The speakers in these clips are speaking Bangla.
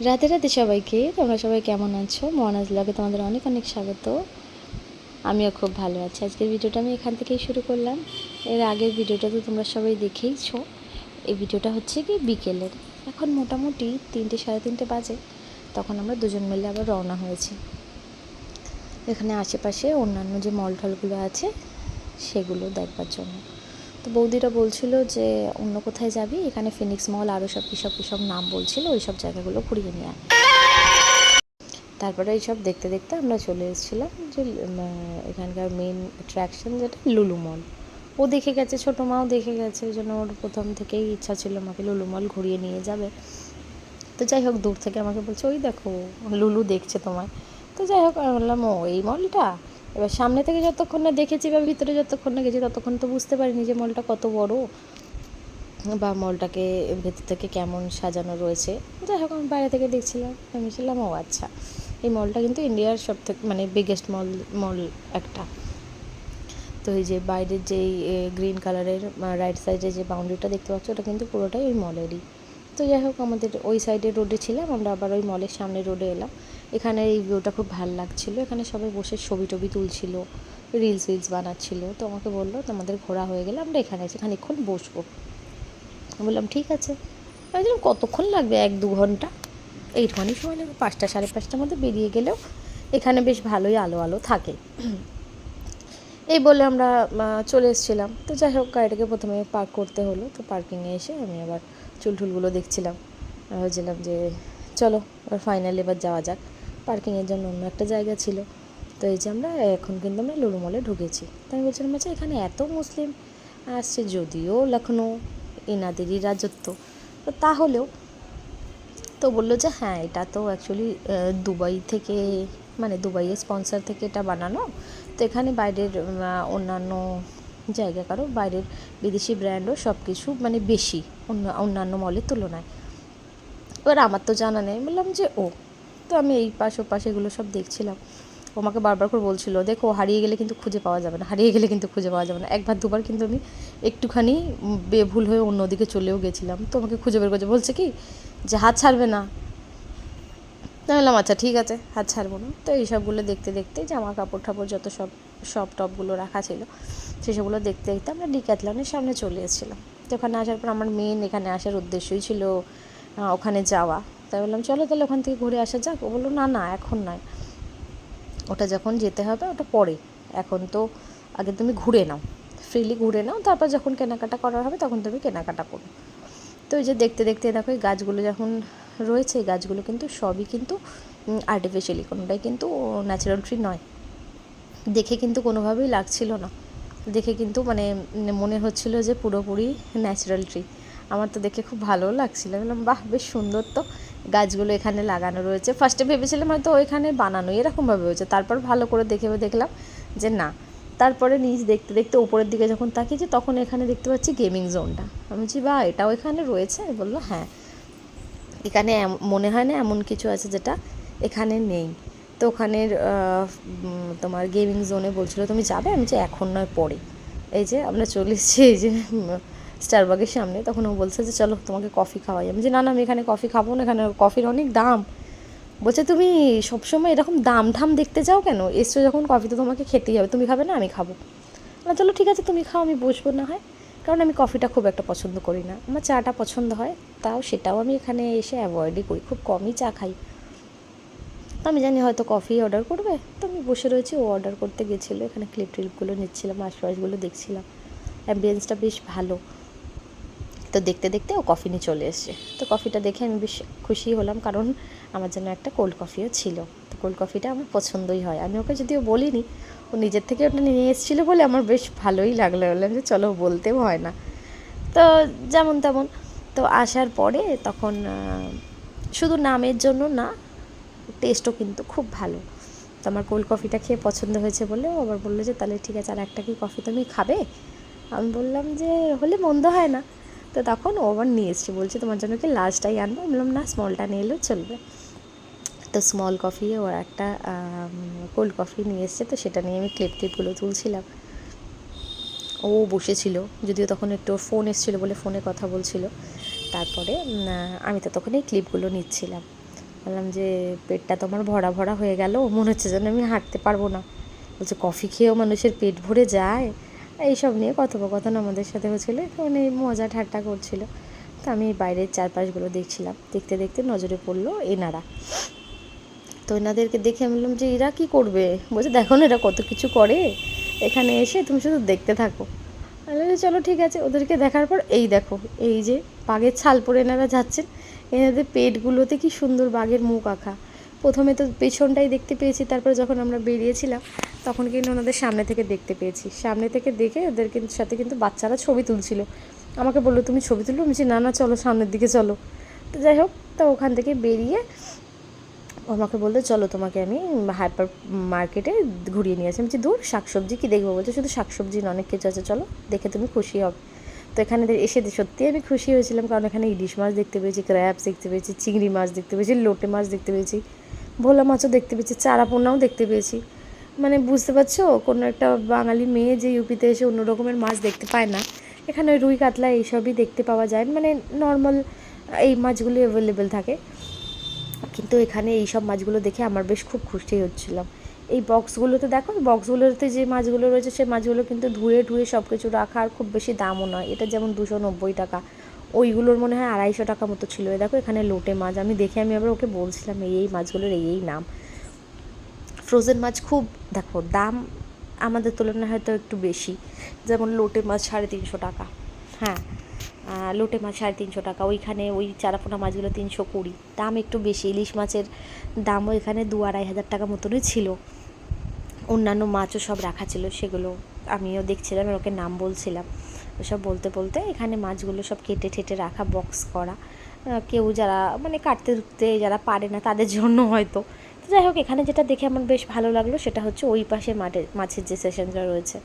রাতে রাতে সবাইকে, তোমরা সবাই কেমন আছো? মহানাজ ব্লগে তোমাদের অনেক অনেক স্বাগত। আমিও খুব ভালো আছি। আজকের ভিডিওটা আমি এখান থেকেই শুরু করলাম। এর আগের ভিডিওটা তো তোমরা সবাই দেখেইছো। এই ভিডিওটা হচ্ছে কি বিকেলের, এখন মোটামুটি 3টে সাড়ে 3টে বাজে। তখন আমরা দুজন মিলে আবার রওনা হয়েছি এখানে আশেপাশে অন্যান্য যে মল টলগুলো আছে সেগুলো দেখবার জন্য। তো বৌদিরা বলছিল যে অন্য কোথায় যাবি, এখানে ফিনিক্স মল আরও সব কী সব নাম বলছিল, ওই সব জায়গাগুলো ঘুরিয়ে নিয়ে আয়। তারপরে এইসব দেখতে দেখতে আমরা চলে এসেছিলাম যে এখানকার মেন অ্যাট্রাকশন যেটা লুলু মল। ও দেখে গেছে, ছোটো মাও দেখে গেছে, ওই জন্য ওর প্রথম থেকেই ইচ্ছা ছিল আমাকে লুলু মল ঘুরিয়ে নিয়ে যাবে। তো যাই হোক, দূর থেকে আমাকে বলছে ওই দেখো লুলু দেখছে তোমায়। তো যাই হোক, আমি বললাম ও এই মলটা। এবার সামনে থেকে যতক্ষণ না দেখেছি বা ভিতরে যতক্ষণ না গেছি ততক্ষণ তো বুঝতে পারিনি যে মলটা কত বড় বা মলটাকে ভেতর থেকে কেমন সাজানো রয়েছে। যাই হোক, আমি বাইরে থেকে দেখছিলাম, ভেবেছিলাম ও আচ্ছা, এই মলটা কিন্তু ইন্ডিয়ার সব থেকে বিগেস্ট মল একটা। তো এই যে বাইরের যেই গ্রিন কালারের রাইট সাইডে যে বাউন্ডারিটা দেখতে পাচ্ছ, ওটা কিন্তু পুরোটাই ওই মলেরই। তো যাই হোক, আমাদের ওই সাইডের রোডে ছিলাম, আমরা আবার ওই মলের সামনে রোডে এলাম। এখানে এই ভিউটা খুব ভালো লাগছিলো, এখানে সবাই বসে ছবি টবি তুলছিল, রিলস বানাচ্ছিলো। তো আমাকে বললো তোমাদের ঘোরা হয়ে গেলে আমরা এখানে এসে খানিকক্ষণ বসবো। বললাম ঠিক আছে। আমি বললাম কতক্ষণ লাগবে, 1-2 ঘন্টা, এইটুখানি সময় লাগবে। 5টা সাড়ে 5টার মধ্যে বেরিয়ে গেলেও এখানে বেশ ভালোই আলো আলো থাকে। এই বলে আমরা চলে এসেছিলাম। তো যাই হোক, গাড়িটাকে প্রথমে পার্ক করতে হলো। তো পার্কিংয়ে এসে আমি আবার চুলটুলগুলো দেখছিলাম, ভাবছিলাম যে চলো এবার ফাইনালি এবার যাওয়া যাক। পার্কিংয়ের জন্য অন্য একটা জায়গা ছিল। তো এই যে আমরা এখন কিন্তু আমরা লুলু মলে ঢুকেছি। তো আমি বলছিলাম আচ্ছা এখানে এত মুসলিম আসছে, যদিও লখনৌ এনাদেরই রাজত্ব, তো তাহলেও। তো বললো যে হ্যাঁ, এটা তো অ্যাকচুয়ালি দুবাই থেকে, মানে দুবাইয়ের স্পন্সর থেকে এটা বানানো। তো এখানে বাইরের অন্যান্য জায়গা কারো বাইরের বিদেশি ব্র্যান্ডও সব কিছু মানে বেশি অন্যান্য মলের তুলনায়। এবার আমার তো জানা নেই, বললাম যে ও। তো আমি এই পাশ ও পাশে এগুলো সব দেখছিলাম। ও আমাকে বারবার করে বলছিল দেখো হারিয়ে গেলে কিন্তু খুঁজে পাওয়া যাবে না, হারিয়ে গেলে কিন্তু খুঁজে পাওয়া যাবে না। একবার দুবার কিন্তু আমি একটুখানি বেভুল হয়ে অন্যদিকে চলেও গেছিলাম। তো আমাকে খুঁজে বের করছে, বলছে কি যে হাত ছাড়বে না। আমি বললাম আচ্ছা ঠিক আছে, হাত ছাড়বো না। তো এই সবগুলো দেখতে দেখতে জামা কাপড় ঠাপড় যত সব টপগুলো রাখা ছিল সেসবগুলো দেখতে দেখতে আমরা ডিক্যাথলনের সামনে চলে এসেছিলাম। তো ওখানে আসার পর আমার মেন এখানে আসার উদ্দেশ্যই ছিল ওখানে যাওয়া। তাই বললাম চলো তাহলে ওখান থেকে ঘুরে আসা যাক। ও বললো না না এখন নয়, ওটা যখন যেতে হবে ওটা পরে, এখন তো আগে তুমি ঘুরে নাও, ফ্রিলি ঘুরে নাও, তারপর যখন কেনাকাটা করার হবে তখন তুমি কেনাকাটা করো। তো এই যে দেখতে দেখতে দেখো এই গাছগুলো যখন রয়েছে, এই গাছগুলো কিন্তু সবই কিন্তু আর্টিফিশিয়ালি, কোনোটাই কিন্তু ন্যাচারাল ট্রি নয়। দেখে কিন্তু কোনোভাবেই লাগছিল না, দেখে কিন্তু মানে মনে হচ্ছিল যে পুরোপুরি ন্যাচারাল ট্রি। আমার তো দেখে খুব ভালোও লাগছিলো, বললাম বাহ বেশ সুন্দর তো গাছগুলো এখানে লাগানো রয়েছে। ফার্স্টে ভেবেছিলাম হয়তো ওইখানে বানানো এরকমভাবে হয়েছে, তারপর ভালো করে দেখলাম যে না। তারপরে নিচ দেখতে দেখতে উপরের দিকে যখন তাকিয়েছি তখন এখানে দেখতে পাচ্ছি গেমিং জোনটা। আমি বলছি বা এটাও এখানে রয়েছে? বললো হ্যাঁ, এখানে মনে হয় না এমন কিছু আছে যেটা এখানে নেই। তো ওখানের তোমার গেমিং জোনে বলছিলো তুমি যাবে? আমি যে এখন নয় পরে। এই যে আমরা চলে এসেছি এই যে স্টারবাকের সামনে, তখন ও বলছে যে চলো তোমাকে কফি খাওয়াই। আমি যে না না, আমি এখানে কফি খাবো না, এখানে কফির অনেক দাম। বলছে তুমি সবসময় এরকম দাম ঠাম দেখতে যাও কেন, এসছো যখন কফি তো তোমাকে খেতেই হবে, তুমি খাবে না? আমি খাবো না। চলো ঠিক আছে তুমি খাও, আমি বসবো না হয়, কারণ আমি কফিটা খুব একটা পছন্দ করি না, আমার চাটা পছন্দ হয়, তাও সেটাও আমি এখানে এসে অ্যাভয়েডই করি, খুব কমই চা খাই। আমি জানি হয়তো কফি অর্ডার করবে, তো আমি বসে রয়েছি, ও অর্ডার করতে গেছিলো। এখানে ক্লিপগুলো নিচ্ছিলাম, আশপাশগুলো দেখছিলাম, অ্যাম্বিয়েন্সটা বেশ ভালো। তো দেখতে দেখতে ও কফি নিয়ে চলে এসছে। তো কফিটা দেখে আমি বেশ খুশি হলাম, কারণ আমার জন্য একটা কোল্ড কফিও ছিল। তো কোল্ড কফিটা আমার পছন্দই হয়, আমি ওকে যদিও বলিনি, ও নিজের থেকে ওটা নিয়ে এসেছিলো বলে আমার বেশ ভালোই লাগলো। বললাম যে চলো বলতেও হয় না। তো যেমন তেমন তো আসার পরে তখন শুধু নামের জন্য না, টেস্টও কিন্তু খুব ভালো। তো আমার কোল্ড কফিটা খেয়ে পছন্দ হয়েছে বলে ও আবার বললো যে তাহলে ঠিক আছে আর একটা কি কফি তুমি খাবে? আমি বললাম যে হলে মন্দ হয় না। তো তখন ও আবার নিয়ে এসছে, বলছে তোমার জন্য কি লার্জটাই আনবো? আমি বললাম না, স্মলটা নিয়ে এলেও চলবে। তো স্মল কফি ও একটা কোল্ড কফি নিয়ে এসছে, তো সেটা নিয়ে আমি ক্লিপগুলো তুলছিলাম। ও বসেছিল, যদিও তখন একটু ওর ফোন এসেছিলো বলে ফোনে কথা বলছিল। তারপরে আমি তো তখন এই ক্লিপগুলো নিচ্ছিলাম। বললাম যে পেটটা তো আমার ভরা ভরা হয়ে গেল, মনে হচ্ছে যেন আমি হাঁটতে পারবো না। বলছে কফি খেয়েও মানুষের পেট ভরে যায়। এইসব নিয়ে কথোপকথন আমাদের সাথে হচ্ছিল, মানে মজা ঠাট্টা করছিল। তো আমি বাইরের চারপাশগুলো দেখছিলাম, দেখতে দেখতে নজরে পড়লো এনারা। তো এনাদেরকে দেখে আমি বললাম যে এরা কী করবে? বলছে দেখো না এরা কত কিছু করে, এখানে এসে তুমি শুধু দেখতে থাকো। আমি চলো ঠিক আছে। ওদেরকে দেখার পর এই দেখো, এই যে বাঘের ছাল পরে এনারা যাচ্ছেন, এনাদের পেটগুলোতে কি সুন্দর বাঘের মুখ আঁকা। প্রথমে তো পেছনটাই দেখতে পেয়েছি, তারপরে যখন আমরা বেরিয়েছিলাম তখন কিন্তু ওনাদের সামনে থেকে দেখতে পেয়েছি। সামনে থেকে দেখে ওদের কিন্তু সাথে কিন্তু বাচ্চারা ছবি তুলছিল। আমাকে বললো তুমি ছবি তুলবো? আমি বলছি না না, চলো সামনের দিকে চলো। তো যাই হোক, তো ওখান থেকে বেরিয়ে আমাকে বললো চলো তোমাকে আমি হাইপার মার্কেটে ঘুরিয়ে নিয়ে আসি। আমি বলছি দূর, শাকসবজি কী দেখবো? বলছে শুধু শাকসবজি না, অনেক কিছু আছে, চলো দেখে তুমি খুশি হবে। তো এখানে এসে সত্যিই আমি খুশি হয়েছিলাম, কারণ এখানে ইলিশ মাছ দেখতে পেয়েছি, ক্র্যাবস দেখতে পেয়েছি, চিংড়ি মাছ দেখতে পেয়েছি, লোটে মাছ দেখতে পেয়েছি, ভোলা মাছও দেখতে পেয়েছি, চারাপোনাও দেখতে পেয়েছি। মানে বুঝতে পারছো, কোনো একটা বাঙালি মেয়ে যে ইউপিতে এসে অন্য রকমের মাছ দেখতে পায় না, এখানে রুই কাতলা এইসবই দেখতে পাওয়া যায়, মানে নর্মাল এই মাছগুলি অ্যাভেলেবেল থাকে। কিন্তু এখানে এই সব মাছগুলো দেখে আমার বেশ খুব খুশি হচ্ছিলাম। এই বক্সগুলোতে দেখো, বক্সগুলোতে যে মাছগুলো রয়েছে সে মাছগুলো কিন্তু ধুয়ে ধুয়ে সব কিছু রাখা, আর খুব বেশি দামও নয়। এটা যেমন 290 টাকা, ওইগুলোর মনে হয় 250 টাকা মতো ছিল। দেখো এখানে লোটে মাছ, আমি দেখে আমি আবার ওকে বলছিলাম এই মাছগুলোর এই নাম। ফ্রোজেন মাছ খুব দেখো দাম আমাদের তুলনায় হয়তো একটু বেশি, যেমন লোটে মাছ 350 টাকা। হ্যাঁ, লোটে মাছ 350 টাকা, ওইখানে ওই চারাপোনা মাছগুলো 320, দাম একটু বেশি। ইলিশ মাছের দামও এখানে 2-2.5 হাজার টাকা মতনই ছিল। অন্যান্য মাছও সব রাখা ছিল, সেগুলো আমিও দেখছিলাম, আর ওকে নাম বলছিলাম। ওসব বলতে বলতে এখানে মাছগুলো সব কেটে ঠেটে রাখা, বক্স করা। কেউ যারা মানে কাটতে ধুতে যারা পারে না তাদের জন্য হয়তো। তো যাই হোক, এখানে যেটা দেখে আমার বেশ ভালো লাগলো সেটা হচ্ছে ওই পাশে মাছের যে সেকশনটা রয়েছে,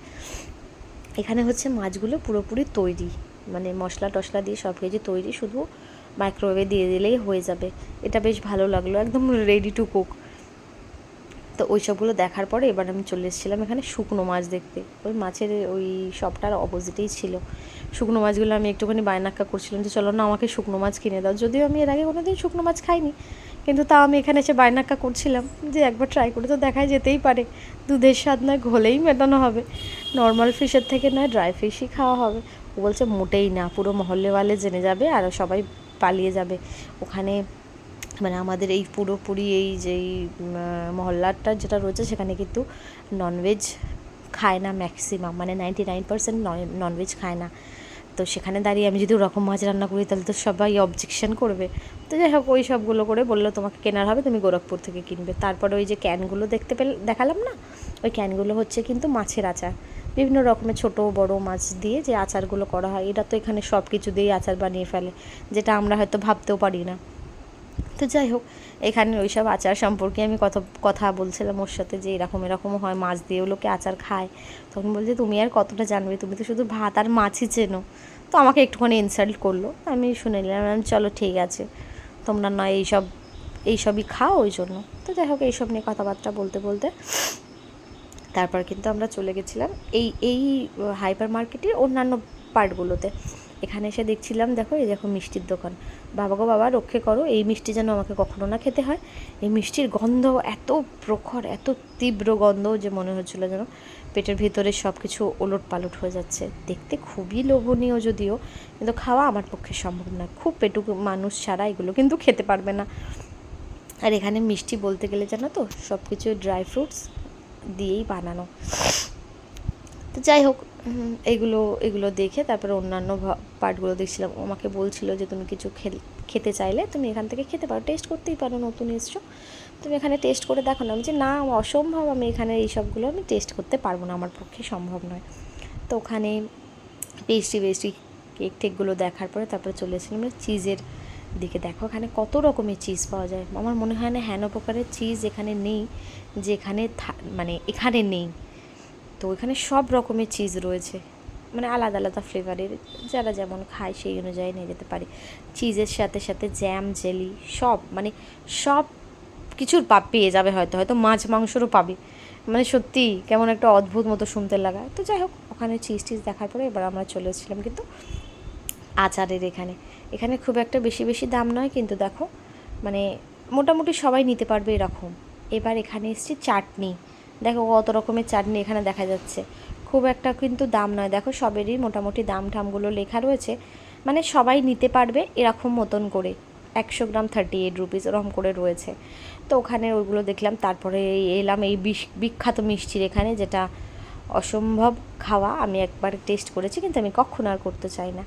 এখানে হচ্ছে মাছগুলো পুরোপুরি তৈরি, মানে মশলা টশলা দিয়ে সব কিছু তৈরি, শুধু মাইক্রোওয়েভে দিয়ে দিলেই হয়ে যাবে। এটা বেশ ভালো লাগলো, একদম রেডি টু কুক। তো ওই সবগুলো দেখার পরে এবার আমি চলে এসেছিলাম এখানে শুকনো মাছ দেখতে। ওই মাছের ওই শপটার অপোজিটেই ছিল শুকনো মাছগুলো। আমি একটুখানি বায়নাক্কা করছিলাম যে চলো না আমাকে শুকনো মাছ কিনে দাও, যদিও আমি এর আগে কোনো দিন শুকনো মাছ খাইনি, কিন্তু তাও আমি এখানে এসে বায়নাক্কা করছিলাম যে একবার ট্রাই করে তো দেখাই যেতেই পারে। দুধের স্বাদ নয় ঘোলেই মেটানো হবে, নর্মাল ফিশের থেকে নয় ড্রাই ফিশই খাওয়া হবে। ও বলছে মোটেই না, পুরো মহল্লেওয়ালে জেনে যাবে আর সবাই পালিয়ে যাবে ওখানে। মানে আমাদের এই পুরোপুরি এই যেই মহল্লাটা যেটা রয়েছে সেখানে কিন্তু ননভেজ খায় না ম্যাক্সিমাম, মানে 99% ননভেজ খায় না। তো সেখানে দাঁড়িয়ে আমি যদি ওরকম মাছ রান্না করি তাহলে তো সবাই অবজেকশন করবে। তো যাই হোক, ওই সবগুলো করে বললো তোমাকে কেনার হবে, তুমি গোরখপুর থেকে কিনবে। তারপরে ওই যে ক্যানগুলো দেখালাম না, ওই ক্যানগুলো হচ্ছে কিন্তু মাছের আচার, বিভিন্ন রকমের ছোটো বড় মাছ দিয়ে যে আচারগুলো করা হয়, এটা তো এখানে সব কিছু দিয়েই আচার বানিয়ে ফেলে, যেটা আমরা হয়তো ভাবতেও পারি না। তো যাই হোক, এখানে ওই সব আচার সম্পর্কে আমি কথা বলছিলাম ওর সাথে যে এরকম এরকমও হয়, মাছ দিয়েও লোকে আচার খায়। তখন বলছে তুমি আর কতটা জানবে, তুমি তো শুধু ভাত আর মাছই চেনো। তো আমাকে একটুখানি ইনসাল্ট করলো, আমি শুনে নিলাম, চলো ঠিক আছে, তোমরা নয় এইসবই খাও ওই জন্য। তো যাই হোক, এইসব নিয়ে কথাবার্তা বলতে বলতে তারপর কিন্তু আমরা চলে গেছিলাম এই হাইপার মার্কেটের অন্যান্য পার্টগুলোতে। এখানে এসে দেখছিলাম, দেখো এই দেখো মিষ্টির দোকান। বাবা গো বাবা, রক্ষে করো, এই মিষ্টি যেন আমাকে কখনো না খেতে হয়। এই মিষ্টির গন্ধ এত প্রখর, এত তীব্র গন্ধ যে মনে হচ্ছিলো যেন পেটের ভিতরে সব কিছু ওলট পালট হয়ে যাচ্ছে। দেখতে খুবই লোভনীয় যদিও, কিন্তু খাওয়া আমার পক্ষে সম্ভব নয়, খুব পেটুক মানুষ ছাড়া এগুলো কিন্তু খেতে পারবে না। আর এখানে মিষ্টি বলতে গেলে জানো তো সব কিছু ড্রাই ফ্রুটস দিয়েই বানানো। তো যাই হোক, এগুলো দেখে তারপরে অন্যান্য পার্টগুলো দেখছিলাম। ও আমাকে বলছিল যে তুমি কিছু খেতে চাইলে তুমি এখান থেকে খেতে পারো, টেস্ট করতেই পারো, নতুন এসছো তুমি এখানে টেস্ট করে দেখো না। আমি যে না, অসম্ভব, আমি এখানে এইসবগুলো আমি টেস্ট করতে পারবো না, আমার পক্ষে সম্ভব নয়। তো ওখানে পেস্ট্রি কেক টেকগুলো দেখার পরে তারপরে চলে এসেছিলাম চিজের দিকে। দেখো এখানে কত রকমের চিজ পাওয়া যায়, আমার মনে হয় না হেন প্রকারের চিজ এখানে নেই যেখানে মানে এখানে নেই। তো এখানে সব রকমের চিজ রয়েছে, মানে আলাদা আলাদা ফ্লেভারের, যারা যেমন খায় সেই অনুযায়ী নিয়ে যেতে পারে। চিজের সাথে সাথে জ্যাম জেলি সব, মানে সব কিছুর পেয়ে যাবে, হয়তো মাছ মাংসরও পাবে। মানে সত্যি কেমন একটা অদ্ভুত মতো শুনতে লাগা। তো যাই হোক, ওখানে চিজ দেখার পরে এবার আমরা চলে এসেছিলাম কিন্তু আচারের এখানে খুব একটা বেশি দাম নয়, কিন্তু দেখো মানে মোটামুটি সবাই নিতে পারবে এরকম। এবার এখানে এসেছি চাটনি, দেখো কত রকমের চাটনি এখানে দেখা যাচ্ছে, খুব একটা কিন্তু দাম নয়, দেখো সবেরই মোটামুটি দাম ঠামগুলো লেখা রয়েছে, মানে সবাই নিতে পারবে এরকম মতন করে। 100 গ্রাম 38 রুপিস ওরকম করে রয়েছে। তো ওখানে ওইগুলো দেখলাম, তারপরে এলাম এই বিখ্যাত মিষ্টির এখানে, যেটা অসম্ভব খাওয়া, আমি একবার টেস্ট করেছি কিন্তু আমি কখনো আর করতে চাই না।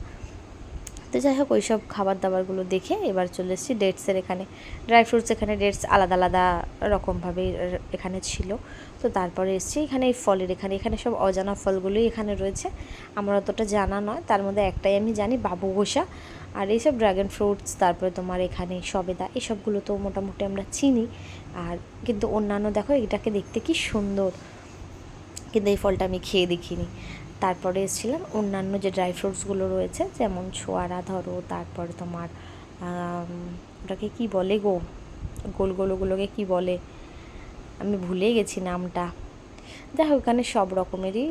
তো যাই হোক ওই সব খাবার দাবারগুলো দেখে এবার চলে এসেছি ডেটসের এখানে। ড্রাই ফ্রুটস এখানে ডেটস আলাদা আলাদা রকমভাবে এখানে ছিল। তো তারপরে এসেছি এখানে এই ফলের এখানে, এখানে সব অজানা ফলগুলোই এখানে রয়েছে, আমার অতটা জানা নয়, তার মধ্যে একটাই আমি জানি, বাবুঘোষা, আর এইসব ড্রাগন ফ্রুটস, তারপরে তোমার এখানে সবেদা, এসবগুলো তো মোটামুটি আমরা চিনি। আর কিন্তু অন্যান্য দেখো এটাকে দেখতে কি সুন্দর, কিন্তু এই ফলটা আমি খেয়ে দেখিনি। তারপরে এসেছিলাম অন্যান্য যে ড্রাই ফ্রুটসগুলো রয়েছে, যেমন ছোয়ারা ধরো, তারপর তোমার ওটাকে কী বলে গো, গোল গোলগুলোকে কী বলে, আমি ভুলে গেছি নামটা। যাই হোক ওখানে সব রকমেরই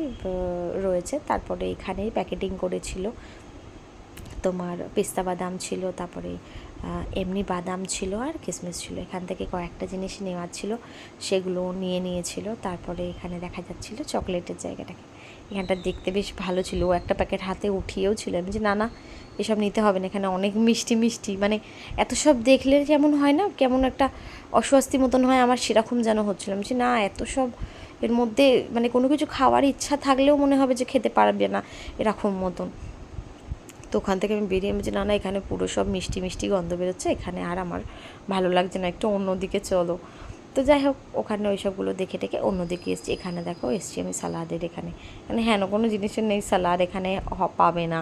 রয়েছে। তারপরে এখানেই প্যাকেটিং করেছিল, তোমার পেস্তা বাদাম ছিল, তারপরে এমনি বাদাম ছিল, আর কিশমিশ ছিল। এখান থেকে কয়েকটা জিনিস নেওয়ার ছিল, সেগুলো নিয়েছিল। তারপরে এখানে দেখা যাচ্ছিল চকলেটের জায়গাটাকে, এখানটা দেখতে বেশ ভালো ছিল, ও একটা প্যাকেট হাতে উঠিয়েও ছিল। আমি যে না না এসব নিতে হবে না, এখানে অনেক মিষ্টি মিষ্টি, মানে এত সব দেখলে যেমন হয় না, কেমন একটা অস্বস্তি মতন হয়, আমার সেরকম যেন হচ্ছিলো। আমি যে না এত সব এর মধ্যে, মানে কোনো কিছু খাওয়ার ইচ্ছা থাকলেও মনে হবে যে খেতে পারবে না এরকম মতন। তো ওখান থেকে আমি বেরিয়ে আমি যে না না এখানে পুরো সব মিষ্টি মিষ্টি গন্ধ বেরোচ্ছে, এখানে আর আমার ভালো লাগছে না, একটু অন্যদিকে চলো। তো যাই হোক ওখানে ওই সবগুলো দেখে টেকে অন্যদিকে এসছি। এখানে দেখো এসছি আমি সালাদের এখানে, মানে হ্যাঁ কোনো জিনিসের নেই সালাদ এখানে পাবে না,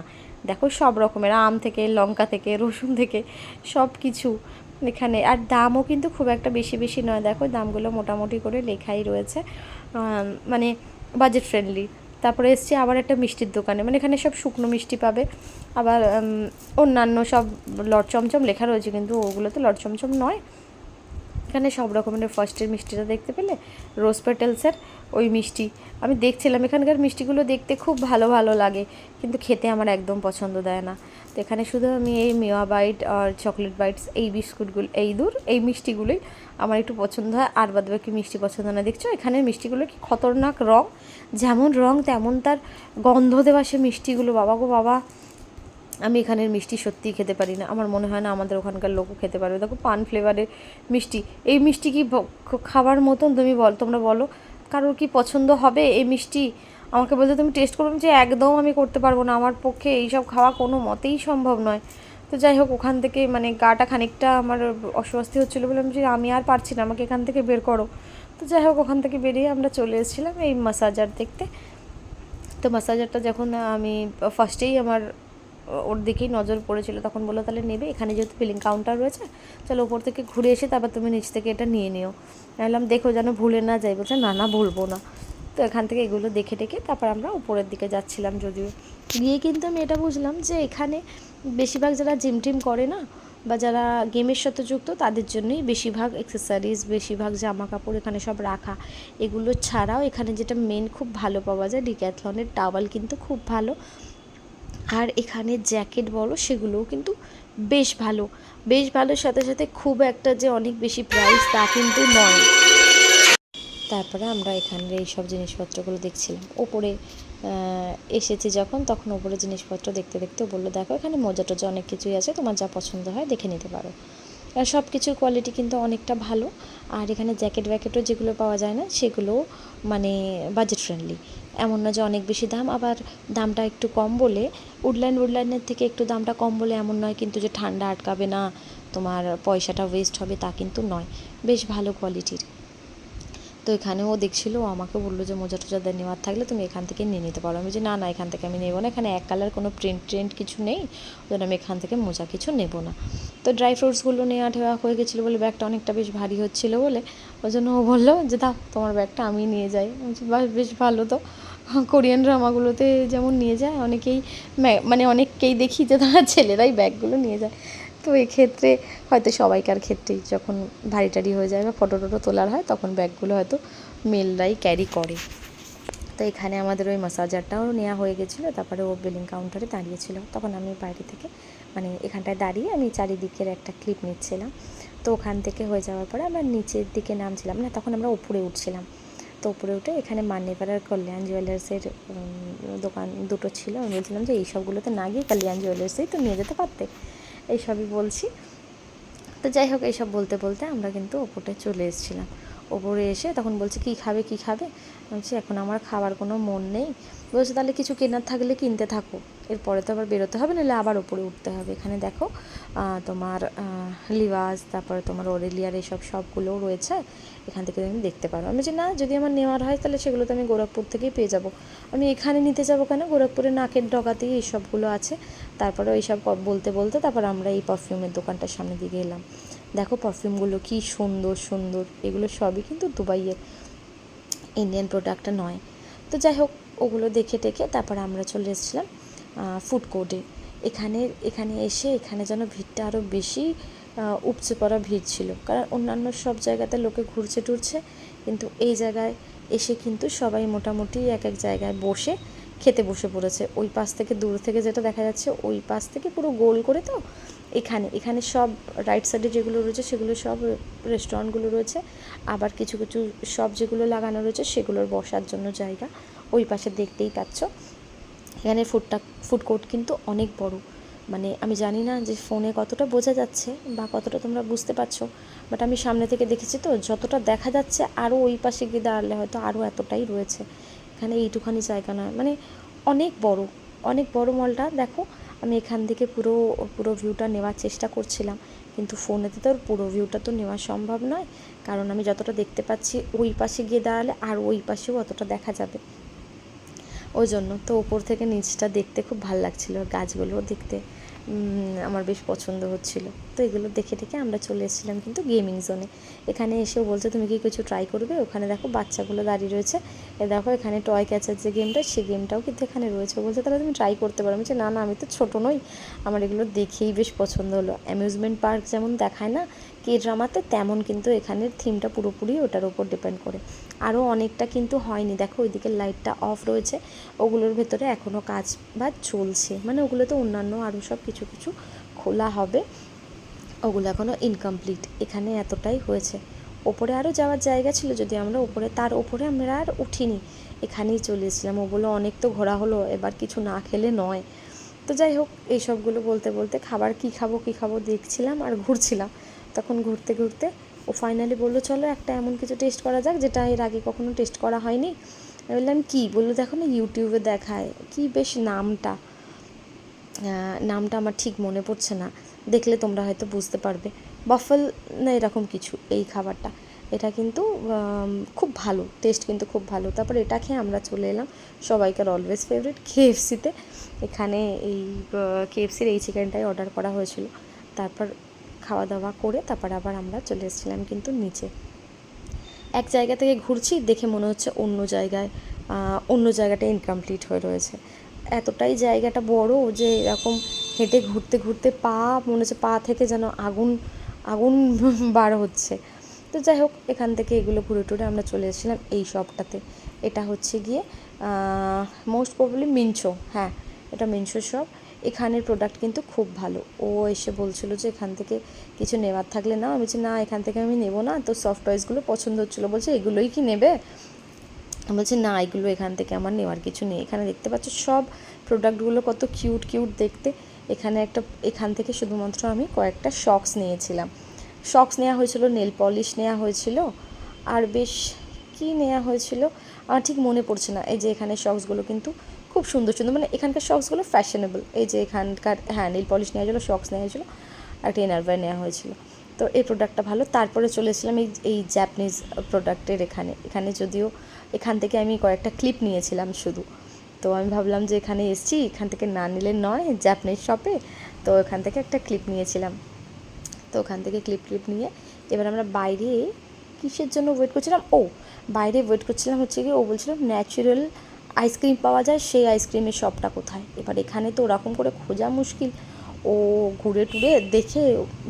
দেখো সব রকমের, আম থেকে লঙ্কা থেকে রসুন থেকে সব কিছু এখানে। আর দামও কিন্তু খুব একটা বেশি বেশি নয়, দেখো দামগুলো মোটামুটি করে লেখাই রয়েছে, মানে বাজেট ফ্রেন্ডলি। তারপরে এসছি আবার একটা মিষ্টির দোকানে, মানে এখানে সব শুকনো মিষ্টি পাবে, আবার অন্যান্য সব লট চমচম লেখা রয়েছে, কিন্তু ওগুলো তো লট চমচম নয়। এখানে সব রকমের ফার্স্টের মিষ্টিটা দেখতে পেলে, রোজ পেটেলসের ওই মিষ্টি আমি দেখছিলাম, এখানকার মিষ্টিগুলো দেখতে খুব ভালো ভালো লাগে, কিন্তু খেতে আমার একদম পছন্দ দেয় না। তো এখানে শুধু আমি এই মেওয়া বাইট আর চকলেট বাইটস এই বিস্কুটগুলো এই মিষ্টিগুলোই আমার একটু পছন্দ হয়, আর বাদ বাকি মিষ্টি পছন্দ না। দেখছো এখানের মিষ্টিগুলো কি খতরনাক রং, যেমন রং তেমন তার গন্ধ দেওয়া সে মিষ্টিগুলো, বাবা গো বাবা, আমি এখানের মিষ্টি সত্যিই খেতে পারি না, আমার মনে হয় না আমাদের ওখানকার লোকও খেতে পারবে। দেখো পান ফ্লেভারের মিষ্টি, এই মিষ্টি কি খাবার মতন, তোমরা বলো কারোর কি পছন্দ হবে এই মিষ্টি? আমাকে বলতে তুমি টেস্ট করুন, যে একদম আমি করতে পারবো না, আমার পক্ষে এইসব খাওয়া কোনো মতেই সম্ভব নয়। তো যাই হোক ওখান থেকে মানে গাটা খানিকটা আমার অস্বস্তি হচ্ছিলো, বললাম যে আমি আর পারছি না, আমাকে এখান থেকে বের করো। তো যাই হোক ওখান থেকে বেরিয়ে আমরা চলে এসেছিলাম এই ম্যাসাজার দেখতে। তো ম্যাসাজারটা যখন আমি ফার্স্টেই আমার ওর দিকেই নজর পড়েছিল, তখন বললো তাহলে নেবে, এখানে যেহেতু বিলিং কাউন্টার রয়েছে, চলো ওপর থেকে ঘুরে এসে তারপর তুমি নিচ থেকে এটা নিয়ে নিও। বললাম দেখো যেন ভুলে না যাই, বলছে না না ভুলবো না। তো এখান থেকে এগুলো দেখে টেকে তারপর আমরা উপরের দিকে যাচ্ছিলাম, যদিও গিয়ে কিন্তু আমি এটা বুঝলাম যে এখানে বেশিরভাগ যারা জিম টিম করে না, বা যারা গেমের সাথে যুক্ত, তাদের জন্যই বেশিরভাগ অ্যাক্সেসরিজ, বেশিরভাগ জামা কাপড় এখানে সব রাখা। এগুলো ছাড়াও এখানে যেটা মেন খুব ভালো পাওয়া যায়, ডিক্যাথলনের টাওয়াল কিন্তু খুব ভালো, আর এখানে জ্যাকেট বলো সেগুলোও কিন্তু বেশ ভালো, বেশ ভালোর সাথে সাথে খুব একটা যে অনেক বেশি প্রাইস তা কিন্তু নয়। তারপরে আমরা এখানের এই সব জিনিসপত্রগুলো দেখছিলাম, ওপরে এসেছি যখন, তখন ওপরে জিনিসপত্র দেখতে দেখতে বললো দেখো এখানে মোজা টোজা অনেক কিছুই আছে, তোমার যা পছন্দ হয় দেখে নিতে পারো। আর সব কিছুর কোয়ালিটি কিন্তু অনেকটা ভালো, আর এখানে জ্যাকেট ভ্যাকেটও যেগুলো পাওয়া যায় না সেগুলো মানে বাজেট ফ্রেন্ডলি, এমন না যে অনেক বেশি দাম, আবার দামটা একটু কম বলে উডল্যান্ডের থেকে একটু দামটা কম বলে এমন নয় কিন্তু যে ঠান্ডা আটকাবে না, তোমার পয়সাটা ওয়েস্ট হবে তা কিন্তু নয়, বেশ ভালো কোয়ালিটির। তো এখানেও দেখছিল, ও আমাকে বললো যে মোজা টোজা নেওয়ার থাকলে তুমি এখান থেকে নিয়ে নিতে পারো। আমি যে না না এখান থেকে আমি নেবো না, এখানে এক কালার কোনো প্রিন্ট কিছু নেই, ওই জন্য আমি এখান থেকে মোজা কিছু নেবো না। তো ড্রাই ফ্রুটসগুলো নেওয়া ঠেওয়া হয়ে গেছিলো বলে, ব্যাগটা অনেকটা বেশ ভারী হচ্ছিলো বলে, ওই জন্য ও বললো যে দাও তোমার ব্যাগটা আমি নিয়ে যাই। বলছি বাহ বেশ ভালো। তো কোরিয়ান ড্রামাগুলোতে যেমন নিয়ে যায় অনেকেই, মানে অনেককেই দেখি যে তারা ছেলেরাই ব্যাগগুলো নিয়ে যায়। তো এক্ষেত্রে হয়তো সবাইকার ক্ষেত্রেই যখন ভারী টারি হয়ে যায় বা ফটো টটো তোলার হয়, তখন ব্যাগগুলো হয়তো মেলরাই ক্যারি করে। তো এখানে আমাদের ওই ম্যাসাজারটাও নেওয়া হয়ে গেছিলো, তারপরে ও বিলিং কাউন্টারে দাঁড়িয়েছিল, তখন আমি বাইরে থেকে মানে এখানটায় দাঁড়িয়ে আমি চারিদিকের একটা ক্লিপ নিচ্ছিলাম। তো তো ওখান থেকে হয়ে যাওয়ার পরে আমরা নিচের দিকে নামছিলাম না, তখন আমরা উপরে উঠছিলাম। তো উপরে উঠে এখানে মান্যপাড়ার কল্যাণ জুয়েলার্সের দোকান দুটো ছিল। আমি বলছিলাম যে এইসবগুলোতে না গিয়ে কল্যাণ জুয়েলার্সেই তো নিয়ে যেতে পারতে, এইসবই বলছি। তো যাই হোক, এইসব বলতে বলতে আমরা কিন্তু ওপরে চলে এসেছিলাম। ওপরে এসে তখন বলছে কী খাবে কী খাবে, বলছি এখন আমার খাবার কোনো মন নেই। বলছে তাহলে কিছু কেনার থাকলে কিনতে থাকো, এরপরে তো আবার বেরোতে হবে, নাহলে আবার ওপরে উঠতে হবে। এখানে দেখো তোমার লিভাস, তারপরে তোমার ওরেলিয়ার এইসব সবগুলোও রয়েছে, এখান থেকে তুমি দেখতে পারো। আমি বলছি না, যদি আমার নেওয়ার হয় তাহলে সেগুলো তো আমি গোরখপুর থেকেই পেয়ে যাবো, আমি এখানে নিতে যাবো কেন, গোরখপুরে নাকের ডগাতেই এই সবগুলো আছে। তারপরে এইসব বলতে বলতে তারপর আমরা এই পারফিউমের দোকানটার সামনে দিকে এলাম। দেখো পারফিউমগুলো কী সুন্দর সুন্দর, এগুলো সবই কিন্তু দুবাইয়ের, ইন্ডিয়ান প্রোডাক্টটা নয়। তো যাই হোক, ওগুলো দেখে টেকে তারপর আমরা চলে এসেছিলাম ফুড কোর্টে। এখানে এসে এখানে যেন ভিড়টা আরও বেশি উপচে পড়া ভিড় ছিল, কারণ অন্যান্য সব জায়গাতে লোকে ঘুরছে টুরছে, কিন্তু এই জায়গায় এসে কিন্তু সবাই মোটামুটি এক এক জায়গায় বসে খেতে বসে পড়েছে। ওই পাশ থেকে দূর থেকে যেটা দেখা যাচ্ছে, ওই পাশ থেকে পুরো গোল করে, তো এখানে সব রাইট সাইডে যেগুলো রয়েছে সেগুলো সব রেস্টুরেন্টগুলো রয়েছে, আবার কিছু কিছু সব যেগুলো লাগানো রয়েছে সেগুলোর বসার জন্য জায়গা ওই পাশে দেখতেই পাচ্ছ। এখানে ফুড কোর্ট কিন্তু অনেক বড়, মানে আমি জানি না যে ফোনে কতটা বোঝা যাচ্ছে বা কতটা তোমরা বুঝতে পারছো, বাট আমি সামনে থেকে দেখেছি তো যতটা দেখা যাচ্ছে, আরও ওই পাশে গিয়ে দাঁড়ালে হয়তো আরও এতটাই রয়েছে। এখানে এইটুখানি জায়গা নয়, মানে অনেক বড় মলটা। দেখো আমি এখান থেকে পুরো ভিউটা নেওয়ার চেষ্টা করছিলাম, কিন্তু ফোনেতে তো পুরো ভিউটা তো নেওয়া সম্ভব নয়, কারণ আমি যতটা দেখতে পাচ্ছি ওই পাশে গিয়ে দাঁড়ালে আর ওই পাশেও অতটা দেখা যাবে, ওই জন্য। তো ওপর থেকে নিচটা দেখতে খুব ভালো লাগছিলো, গাছগুলোও দেখতে আমার বেশ পছন্দ হচ্ছিলো। তো এগুলো দেখে আমরা চলে এসেছিলাম কিন্তু গেমিং জোনে। এখানে এসেও বলছে তুমি কি কিছু ট্রাই করবে, ওখানে দেখো বাচ্চাগুলো দাঁড়িয়ে রয়েছে, দেখো এখানে টয় ক্যাচার যে গেমটা, সেই গেমটাও কিন্তু এখানে রয়েছে। বলছে তাহলে তুমি ট্রাই করতে পারো। আমি বলছি না আমি তো ছোটো নই, আমার এগুলো দেখেই বেশ পছন্দ হলো। অ্যামিউজমেন্ট পার্ক যেমন দেখায় না কে ড্রামাতে, তেমন কিন্তু এখানের থিমটা পুরোপুরি ওটার উপর ডিপেন্ড করে। আরও অনেকটা কিন্তু হয়নি, দেখো ওইদিকে লাইটটা অফ রয়েছে, ওগুলোর ভেতরে এখনও কাজ বাজ চলছে, মানে ওগুলোতে অন্যান্য আরও সব কিছু কিছু খোলা হবে, ওগুলো এখনও ইনকমপ্লিট। এখানে এতটাই হয়েছে, ওপরে আরও যাওয়ার জায়গা ছিল, যদি আমরা তার ওপরে আমরা আর উঠিনি, এখানেই চলে এসেছিলাম। ওগুলো অনেক তো ঘোরা হলো, এবার কিছু না খেলে নয়। তো যাই হোক, এই সবগুলো বলতে বলতে খাবার কী খাবো দেখছিলাম আর ঘুরছিলাম। তখন ঘুরতে ঘুরতে ও ফাইনালি বললো চলো একটা এমন কিছু টেস্ট করা যাক যেটা এর আগে কখনো টেস্ট করা হয়নি। আমি বললাম কী, বললো দেখো না ইউটিউবে দেখায়, কি বেশ নামটা আমার ঠিক মনে পড়ছে না, দেখলে তোমরা হয়তো বুঝতে পারবে। বাফল না এরকম কিছু এই খাবারটা, এটা কিন্তু খুব ভালো টেস্ট, কিন্তু খুব ভালো। তারপর এটা খেয়ে আমরা চলে এলাম সবাইকার অলওয়েজ ফেভারিট KFC-তে। এখানে এই KFC-র এই চিকেনটাই অর্ডার করা হয়েছিল। তারপর খাওয়া দাওয়া করে তারপর আবার আমরা চলে এসেছিলাম কিন্তু নিচে। এক জায়গা থেকে ঘুরছি, দেখে মনে হচ্ছে অন্য জায়গাটা ইনকমপ্লিট হয়ে রয়েছে। এতটাই জায়গাটা বড় যে এরকম হেঁটে ঘুরতে ঘুরতে মনে হচ্ছে পা থেকে যেন আগুন বার হচ্ছে। তো যাই হোক, এখান থেকে এগুলো ঘুরে টুরে আমরা চলে এসেছিলাম এই শপটাতে। এটা হচ্ছে গিয়ে মোস্ট প্রবাবলি মিনচো, হ্যাঁ এটা মিনচো শপ। এখানের প্রোডাক্ট কিন্তু খুব ভালো। ও এসে বলছিল যে এখান থেকে কিছু নেওয়ার থাকলে না, আমি বলছি না এখান থেকে আমি নেবো না, তো সফট টয়েসগুলো পছন্দ হচ্ছিলো, বলছে এগুলোই কি নেবে, আমি বলছি না এগুলো এখান থেকে আমার নেওয়ার কিছু নেই। এখানে দেখতে পাচ্ছ সব প্রোডাক্টগুলো কত কিউট দেখতে। এখান থেকে শুধুমাত্র আমি কয়েকটা শক্স নিয়েছিলাম, শক্স নেওয়া হয়েছিল, নেল পলিশ নেওয়া হয়েছিল, আর বেশ কী নেওয়া হয়েছিল আমার ঠিক মনে পড়ছে না। এই যে এখানে শক্সগুলো কিন্তু খুব সুন্দর, মানে এখানকার শক্সগুলো ফ্যাশনেবল। এই যে এখানকার হ্যাঁ নেল পলিশ নেওয়া হয়েছিলো, শক্স নেওয়া হয়েছিলো, একটা ইনারওয়্যার নেওয়া হয়েছিল। তো এই প্রোডাক্টটা ভালো। তারপরে চলে এসেছিলাম এই জাপানিজ প্রোডাক্টের এখানে যদিও এখান থেকে আমি কয়েকটা ক্লিপ নিয়েছিলাম শুধু। তো আমি ভাবলাম যে এখানে এসেছি, এখান থেকে না নিলে নয়, জাপানিজ শপে, তো এখান থেকে একটা ক্লিপ নিয়েছিলাম। তো ওখান থেকে ক্লিপ নিয়ে এবার আমরা বাইরে কিসের জন্য ওয়েট করছিলাম, বাইরে ওয়েট করছিলাম হচ্ছে কি, ও বলছিল ন্যাচারাল আইসক্রিম পাওয়া যায়, সেই আইসক্রিমের শপটা কোথায়। এবার এখানে তো ওরকম করে খোঁজা মুশকিল, ও ঘুরে টুরে দেখে,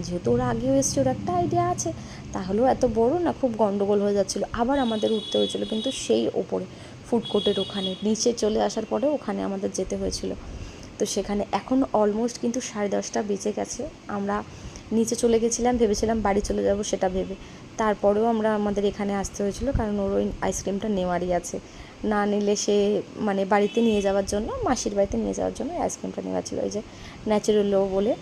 যেহেতু ওরা আগেও এসছে, ওর একটা আইডিয়া আছে, তাহলেও এত বড় না, খুব গন্ডগোল হয়ে যাচ্ছিলো। আবার আমাদের উঠতে হয়েছিল কিন্তু সেই ওপরে ফুড কোর্টের ওখানে, নিচে চলে আসার পরে ওখানে আমাদের যেতে হয়েছিল। তো সেখানে এখন অলমোস্ট কিন্তু 10:30 বেজে গেছে। আমরা নিচে চলে গেছিলাম, ভেবেছিলাম বাড়ি চলে যাব সেটা ভেবে, তারপরেও আমাদের এখানে আসতে হয়েছিল, কারণ ওর ওই আইসক্রিমটা নেওয়ারই আছে। না নিলে সে মানে বাড়িতে নিয়ে যাওয়ার জন্য, মাসির বাড়িতে নিয়ে যাওয়ার জন্য আইসক্রিমটা নেওয়া ছিল। ওই যে ন্যাচারাল বলে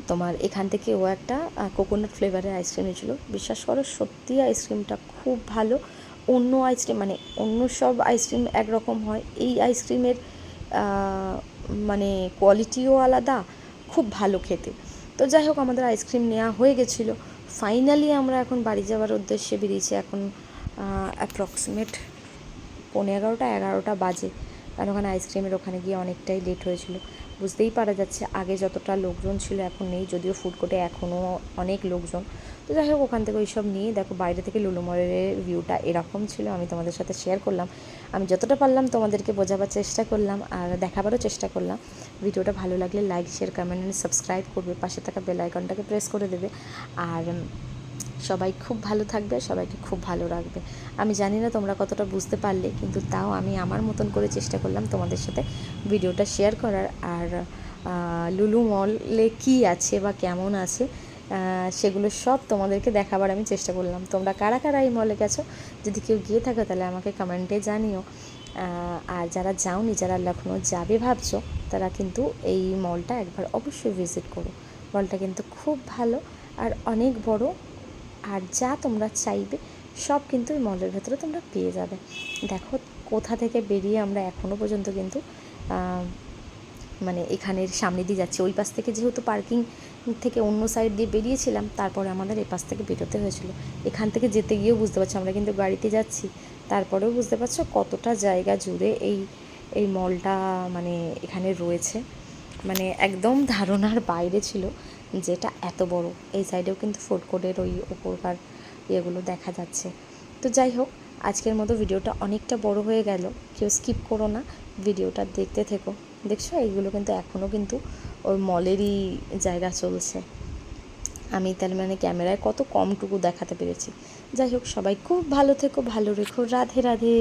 তোমার এখান থেকে ও একটা কোকোনাট ফ্লেভারের আইসক্রিম নিয়েছিল। বিশ্বাস করো সত্যি আইসক্রিমটা খুব ভালো। অন্য আইসক্রিম মানে অন্য সব আইসক্রিম একরকম হয়, এই আইসক্রিমের মানে কোয়ালিটিও আলাদা, খুব ভালো খেতে। তো যাই হোক, আমাদের আইসক্রিম নেওয়া হয়ে গেছিলো। ফাইনালি আমরা এখন বাড়ি যাওয়ার উদ্দেশ্যে বেরিয়েছি। এখন অ্যাপ্রক্সিমেট 11:30 বাজে, কারণ ওখানে আইসক্রিমের ওখানে গিয়ে অনেকটাই লেট হয়েছিল। বুঝতেই পারা যাচ্ছে আগে যতটা লোকজন ছিল এখন নেই, যদিও ফুড কোর্টে এখনও অনেক লোকজন। তো যাই হোক, ওখান থেকে ওইসব নিয়ে দেখো বাইরে থেকে লুলু মলের ভিউটা এরকম ছিল। আমি তোমাদের সাথে শেয়ার করলাম, আমি যতটা পারলাম তোমাদেরকে বোঝাবার চেষ্টা করলাম আর দেখাবারও চেষ্টা করলাম। ভিডিওটা ভালো লাগলে like, share, comment and subscribe করবে, পাশে থাকা বেল আইকনটাকে প্রেস করে দেবে। আর সবাই খুব ভালো থাকবে, সবাইকে খুব ভালো রাখবে। আমি জানি না তোমরা কতটা বুঝতে পারলে, কিন্তু তাও আমি আমার মতন করে চেষ্টা করলাম তোমাদের সাথে ভিডিওটা শেয়ার করার। আর লুলু মলে কী আছে বা কেমন আছে সেগুলো সব তোমাদেরকে দেখাবার আমি চেষ্টা করলাম। তোমরা কারা কারা এই মলে গেছো, যদি কেউ গিয়ে থাকো তাহলে আমাকে কমেন্টে জানিও। আর যারা যাওনি, যারা লখনউ যাবে ভাবছো, তারা কিন্তু এই মলটা একবার অবশ্যই ভিজিট করো। মলটা কিন্তু খুব ভালো আর অনেক বড়, আর যা তোমরা চাইবে সব কিন্তু এই মলের ভেতরে তোমরা পেয়ে যাবে। দেখো কোথা থেকে বেরিয়ে আমরা এখনও পর্যন্ত কিন্তু মানে এখানের সামনে দিয়ে যাচ্ছি। ওই পাশ থেকে যেহেতু পার্কিং থেকে অন্য সাইড দিয়ে বেরিয়েছিলাম, তারপরে আমাদের এই পাশ থেকে বেরোতে হয়েছিল। এখান থেকে যেতে গিয়েও বুঝতে পারছো আমরা কিন্তু গাড়িতে যাচ্ছি, তারপরেও বুঝতে পারছো কতটা জায়গা জুড়ে এই মলটা মানে এখানে রয়েছে। মানে একদম ধারণার বাইরে ছিল যেটা এত বড়। এই সাইডেও কিন্তু ফুড কোর্টের ওই ওপরকার ইয়েগুলো দেখা যাচ্ছে। তো যাই হোক, আজকের মতো ভিডিওটা অনেকটা বড় হয়ে গেল, কেউ স্কিপ করো না, ভিডিওটা দেখতে থেকো। দেখছো এইগুলো কিন্তু এখনও কিন্তু ওই মলেরই জায়গা চলছে। আমি তার মানে ক্যামেরায় কত কমটুকু দেখাতে পেরেছি। যাই হোক, সবাই খুব ভালো থেকো, ভালো রেখো, রাধে রাধে।